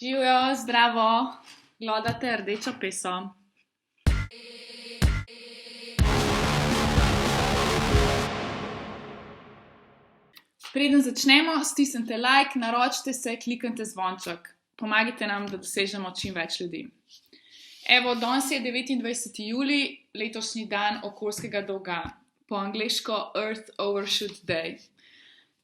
Živijo, zdravo, glodate rdečo peso. Preden začnemo, stisnite like, naročite se, kliknite zvonček. Pomagajte nam, da dosežemo čim več ljudi. Evo, danes je 29. julij, letošnji dan okoljskega dolga, po angleško Earth Overshoot Day.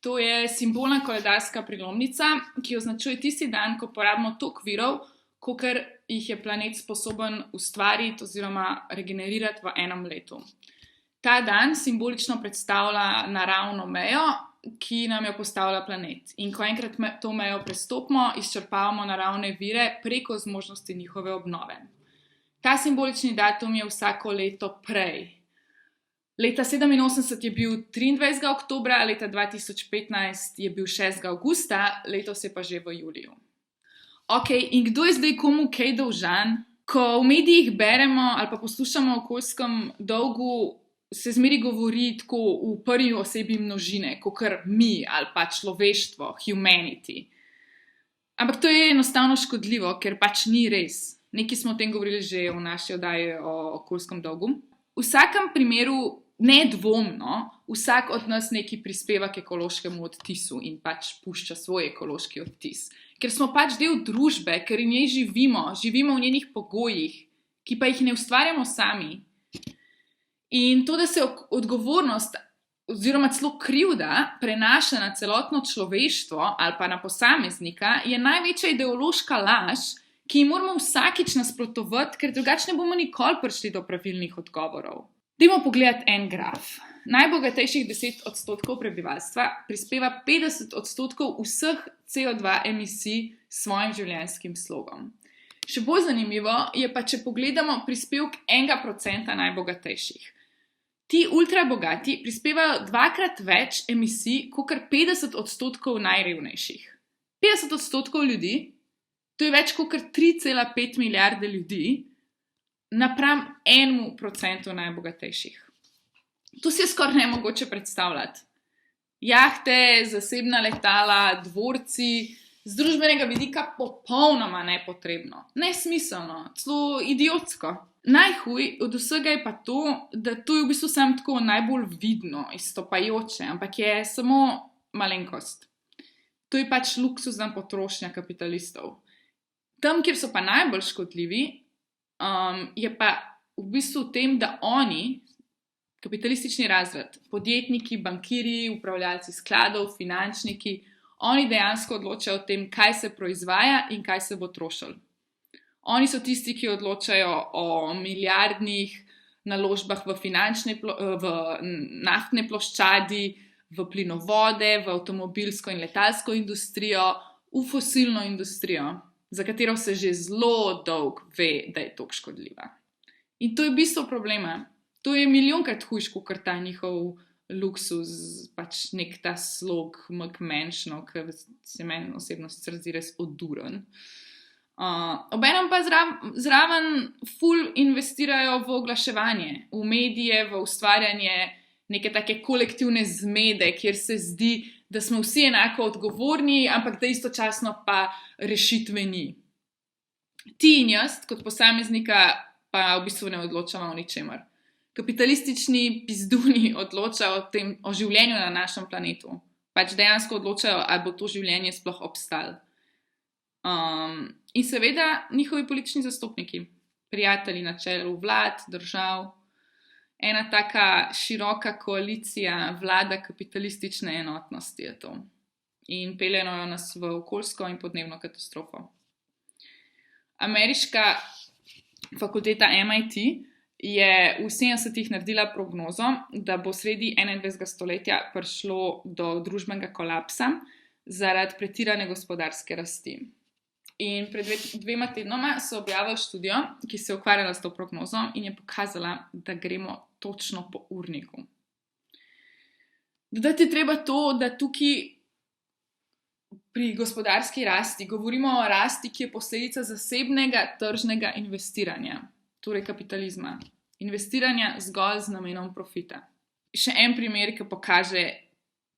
To je simbolna koledarska prelomnica, ki označuje tisti dan, ko porabimo toliko virov, kolikor jih je planet sposoben ustvariti oziroma regenerirati v enem letu. Ta dan simbolično predstavlja naravno mejo, ki nam jo postavlja planet. In ko enkrat to mejo prestopimo, izčrpavamo naravne vire preko zmožnosti njihove obnove. Ta simbolični datum je vsako leto prej. Leta 1987 je bil 23. oktobra, leta 2015 je bil 6. avgusta, letos je pa že v juliju. Ok, in kdo je zdaj komu kaj dolžan? Ko v medijih beremo ali pa poslušamo o okoljskem dolgu, se zmeri govori tako v prvi osebi množine, kakor mi ali pa človeštvo, humanity. Ampak to je enostavno škodljivo, ker pač ni res. Nekaj smo o tem govorili že v naši oddaji o okoljskem dolgu. V vsakem primeru, nedvomno, vsak od nas nekaj prispeva k ekološkemu odtisu in pač pušča svoj ekološki odtis. Ker smo pač del družbe, ker v njej živimo v njenih pogojih, ki pa jih ne ustvarjamo sami. In to, da se odgovornost oziroma celo krivda prenaša na celotno človeštvo ali pa na posameznika, je največja ideološka laž, ki ji moramo vsakič nasprotovati, ker drugače ne bomo nikoli prišli do pravilnih odgovorov. Dajmo pogledati en graf. Najbogatejših 10% prebivalstva prispeva 50% vseh CO2 emisij s svojim življenjskim slogom. Še bolj zanimivo je pa, če pogledamo prispevek 1% najbogatejših. Ti ultrabogati prispevajo dvakrat več emisij, kakor 50% najrevnejših. 50% ljudi, to je več kakor 3,5 milijarde ljudi, napram 1% najbogatejših. To si je skoraj nemogoče predstavljati. Jahte, zasebna letala, dvorci, z družbenega vidika popolnoma nepotrebno, nesmiselno, celo idiotsko. Najhuj od vsega je pa to, da to je v bistvu samo tako najbolj vidno, izstopajoče, ampak je samo malenkost. To je pač luksuzna potrošnja kapitalistov. Tam, kjer so pa najbolj škodljivi, je pa v bistvu v tem, da oni, kapitalistični razred, podjetniki, bankirji, upravljalci skladov, finančniki, oni dejansko odločajo o tem, kaj se proizvaja in kaj se bo trošilo. Oni so tisti, ki odločajo o milijardnih naložbah v naftne ploščadi, v plinovode, v avtomobilsko in letalsko industrijo, v fosilno industrijo, za katero se že zelo dolgo ve, da je toliko škodljiva. In to je bistvo problema. To je milijonkrat hujš, kot ta njihov luksuz, pač nek ta slog McMansion, ki se meni osebno sicer zdi res oduren. Obenem pa zraven ful investirajo v oglaševanje, v medije, v ustvarjanje neke take kolektivne zmede, kjer se zdi, da smo vsi enako odgovorni, ampak da istočasno pa rešitve ni. Ti in jaz, kot posameznika, pa v bistvu ne odločamo o ničemer. Kapitalistični pizduni odločajo o življenju na našem planetu. Pač dejansko odločajo, ali bo to življenje sploh obstalo. In seveda njihovi politični zastopniki, prijatelji na čelu vlad, držav. Ena taka široka koalicija vlada kapitalistične enotnosti je to. In peljejo nas v okoljsko in podnebno katastrofo. Ameriška fakulteta MIT je v 70-ih naredila prognozo, da bo sredi 21. stoletja prišlo do družbenega kolapsa zaradi pretirane gospodarske rasti. In pred 2 tednoma so objavili študijo, ki se je ukvarjala s to prognozo in je pokazala, da gremo točno po urniku. Dodati je treba to, da tukaj pri gospodarski rasti govorimo o rasti, ki je posledica zasebnega tržnega investiranja, torej kapitalizma. Investiranja zgolj z namenom profita. Še en primer, ki pokaže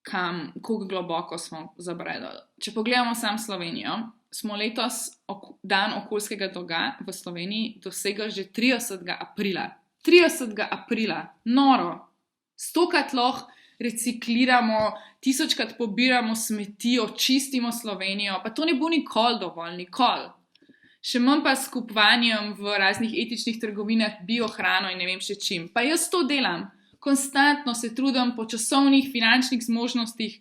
kako globoko smo zabredali. Če pogledamo sam Slovenijo, smo letos dan okoljskega dolga v Sloveniji dosegli že 30. aprila. 30. aprila, noro. 100-krat lahko recikliramo, 1000-krat pobiramo smeti, očistimo Slovenijo, pa to ne bo nikoli dovolj, nikoli. Še manj pa s kupovanjem v raznih etičnih trgovinah, biohrano in ne vem še čim. Pa jaz to delam. Konstantno se trudim po časovnih, finančnih zmožnostih,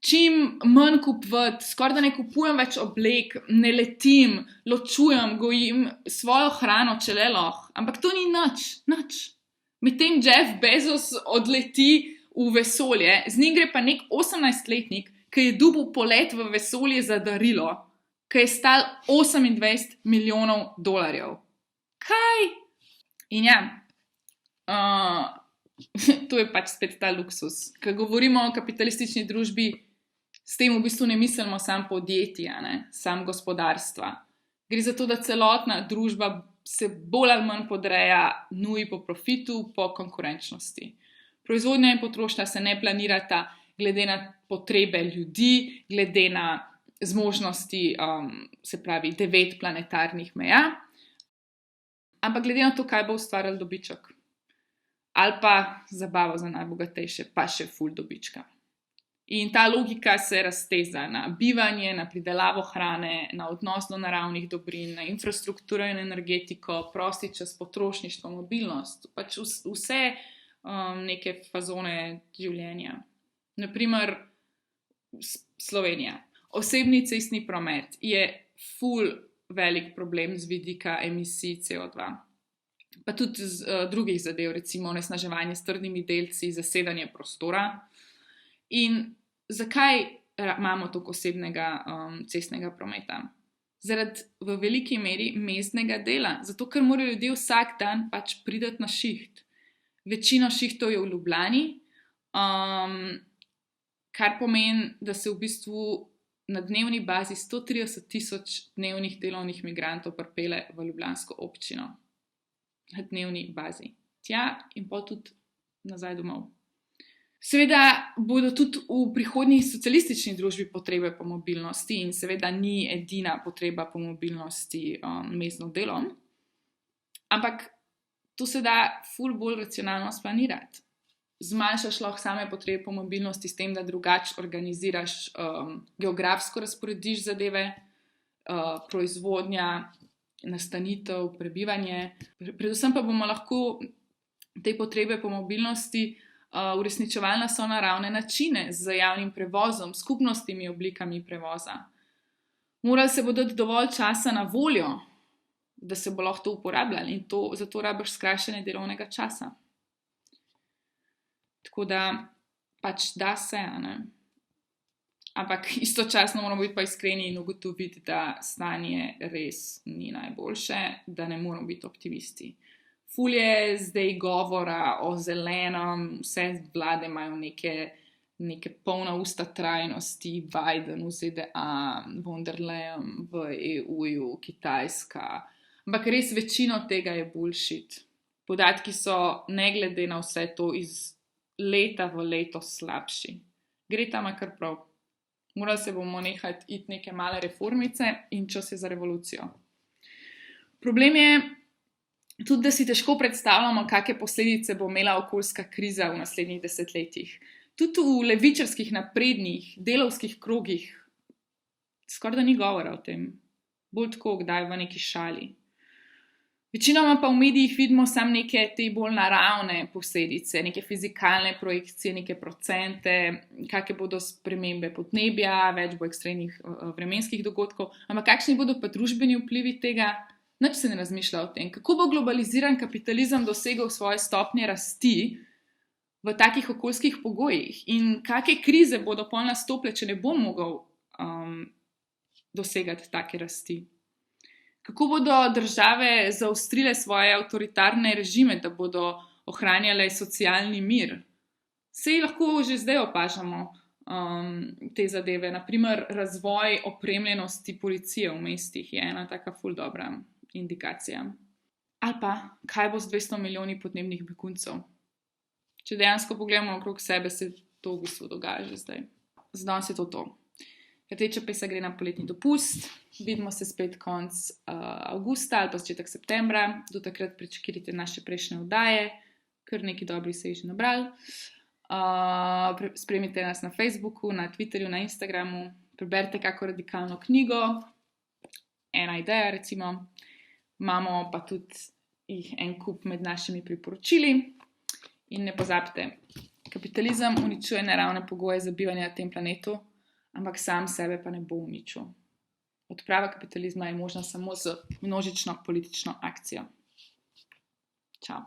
čim manj kupovati, skoraj da ne kupujem več oblek, ne letim, ločujem, gojim svojo hrano, če le lahko. Ampak to ni nič. Medtem Jeff Bezos odleti v vesolje, z njim gre pa nek 18-letnik, ki je dobil polet v vesolje za darilo, ki je stal $28 milijonov. Kaj? In ja, to je pač spet ta luksus. Ko govorimo o kapitalistični družbi, s tem v bistvu ne mislimo samo podjetja, samo gospodarstva. Gre za to, da celotna družba se bolj ali manj podreja nuji po profitu, po konkurenčnosti. Proizvodnja in potrošnja se ne planirata glede na potrebe ljudi, glede na zmožnosti, se pravi 9 planetarnih meja, ampak glede na to, kaj bo ustvarjal dobiček. Ali pa zabavo za najbogatejše, pa še ful dobička. In ta logika se razteza na bivanje, na pridelavo hrane, na odnos do naravnih dobrin, na infrastrukturo in energetiko, prosti čas, potrošništvo, mobilnost, pač vse neke fazone življenja. Naprimer, Slovenija. Osebni cestni promet je ful velik problem z vidika emisij CO2. Pa tudi z drugih zadev, recimo onesnaževanje s trdnimi delci, zasedanje prostora. In zakaj imamo toliko osebnega cestnega prometa? Zaradi v veliki meri mestnega dela, zato ker morajo ljudje vsak dan pač priti na šiht. Večina šihtov je v Ljubljani, kar pomeni, da se v bistvu na dnevni bazi 130,000 dnevnih delovnih migrantov pripelje v ljubljansko občino. Na dnevni bazi. Tja in pa tudi nazaj domov. Seveda bodo tudi v prihodnji socialistični družbi potrebe po mobilnosti in seveda ni edina potreba po mobilnosti mestno delo, ampak to se da ful bolj racionalno splanirati. Zmanjšaš lahko same potrebe po mobilnosti s tem, da drugače organiziraš, geografsko razporediš zadeve, proizvodnja, nastanitev, prebivanje. Predvsem pa bomo lahko te potrebe po mobilnosti uresničevali na sonaravne načine z javnim prevozom, skupnostnimi oblikami prevoza. Morali se bo dati dovolj časa na voljo, da se bo lahko to uporabljali in zato rabiš skrajšanje delovnega časa. Tako da pač da se, Ampak istočasno moramo biti pa iskreni in ugotoviti, da stanje res ni najboljše, da ne moramo biti optimisti. Ful je zdaj govora o zelenem, vse vlade imajo neke polna usta trajnosti, Biden v ZDA, von der Leyen v EU-ju, Kitajska. Ampak res večino tega je bullshit. Podatki so ne glede na vse to iz leta v leto slabši. Gre tam kar prav. Morali se bomo nehati iti neke male reformice in čas je za revolucijo. Problem je tudi, da si težko predstavljamo, kakšne posledice bo imela okoljska kriza v naslednjih desetletjih. Tudi v levičarskih naprednih, delavskih krogih skoraj da ni govora o tem. Bolj tako, kdaj v neki šali. Večinoma pa v medijih vidimo samo neke te bolj naravne posledice, neke fizikalne projekcije, neke procente, kakšne bodo spremembe podnebja, več bo ekstremnih vremenskih dogodkov, ampak kakšni bodo pa družbeni vplivi tega, nič se ne razmišlja o tem. Kako bo globaliziran kapitalizem dosegel svoje stopnje rasti v takih okoljskih pogojih in kakšne krize bodo pol nastopile, če ne bo mogel dosegati take rasti. Kako bodo države zaostrile svoje avtoritarne režime, da bodo ohranjale socialni mir? Sej lahko že zdaj opažamo te zadeve. Naprimer, razvoj opremljenosti policije v mestih je ena taka ful dobra indikacija. Ali pa, kaj bo z 200 milijoni podnebnih beguncev? Če dejansko pogledamo okrog sebe, se to v bistvu dogaja že zdaj. Za danes je to. Rdeča pesa gre na poletni dopust, vidimo se spet konc avgusta ali pa začetek septembra, do takrat pričakujte naše prejšnje oddaje, kar nekaj dobrih se je že nabrali. Spremite nas na Facebooku, na Twitterju, na Instagramu, preberite kako radikalno knjigo, ena ideja recimo, imamo pa tudi en kup med našimi priporočili in ne pozabite, kapitalizem uničuje naravne pogoje za bivanje na tem planetu, ampak sam sebe pa ne bo uničil. Odprava kapitalizma je možna samo z množično politično akcijo. Čau.